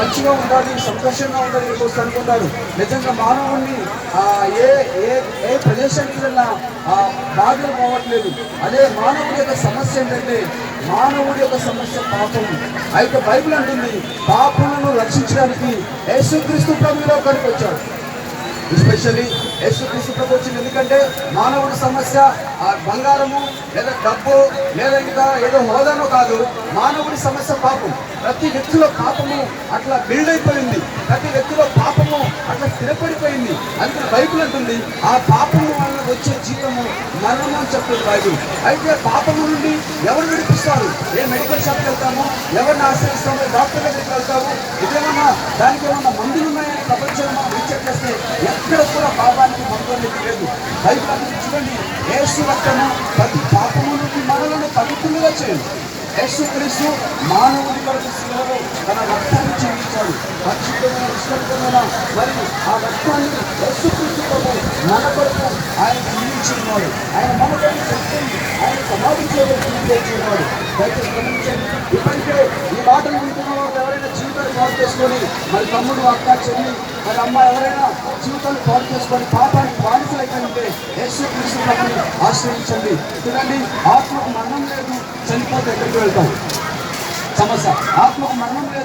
మంచిగా ఉండాలి, సంతోషంగా ఉండాలి కోసం అనుకుంటారు. నిజంగా మానవుడిని ఏ ఏ ఏ ప్రదేశానికి వెళ్ళినా బాధలు పోవట్లేదు. అదే మానవుడి యొక్క సమస్య ఏంటంటే మానవుడి యొక్క సమస్య పాపం. అయితే బైబిల్ అంటుంది పాపములను రక్షించడానికి యేసుక్రీస్తు ప్రభువులో వచ్చాడు. ఎస్పెషల్లీ యేసుక్రీస్తు ప్రభు వచ్చింది. ఎందుకంటే మానవుడి సమస్య బంగారము లేదా డబ్బు లేదా ఇంకా ఏదో హోదానో కాదు. మానవుడి సమస్య పాపం. ప్రతి వ్యక్తిలో పాపము అట్లా బిల్డ్ అయిపోయింది. ప్రతి వ్యక్తిలో పాపము అట్లా స్థిరపడిపోయింది. అందుకని బైబిల్ అంటుంది ఆ పాపము వల్ల వచ్చే జీవము మరణము అని చెప్తుంది బైబిల్. అయితే పాపము నుండి ఎవరు విడిపిస్తారు? ఏ మెడికల్ షాప్కి వెళ్తాము, ఎవరిని ఆశ్రయిస్తాము, డాక్టర్ దగ్గరికి వెళ్తాము, ఇదేమన్నా దానికి ఏమన్నా మందులు ఉన్నాయని ప్రపంచంలో మనం రీచెక్ చేస్తే ఎక్కడ కూడా పాపానికి మందు అనేది లేదు. బైబిల్ అనేది చూడండి, యేసు రక్తము ప్రతి పాపము నుండి మనలను పవిత్రులుగా చేయండి. యేసుక్రీస్తు మానవుడి కొరకు శిలువలో తన రక్తాన్ని చెల్లించాడు. పరిశుద్ధమైన విశ్వమైన మరి ఆ రక్తాన్ని యేసుక్రీస్తు ప్రభు మన కొరకు ఆయన చెల్లించినాడు. ఆయన మన కొరకు చెప్పింది ఆయన సమాధి చేయబడినాడు. దయచేసి గమనించండి. ఇప్పటికే ఈ మాటలు వింటున్న వాళ్ళు ఎవరైనా జీవితాన్ని పాడు చేసుకొని మరి తమ్ముడు అక్క చెల్లి మరి అమ్మ ఎవరైనా జీవితాన్ని పాడు చేసుకొని పాపానికి బానిసలైతే యేసుక్రీస్తు ప్రభుని ఆశ్రయించండి. చూడండి, ఆత్మకు మరణం లేదు, చనిపోతే ఎక్కడికి వెళ్తాం? సమస్య. ఆత్మకు మరణం లేదు,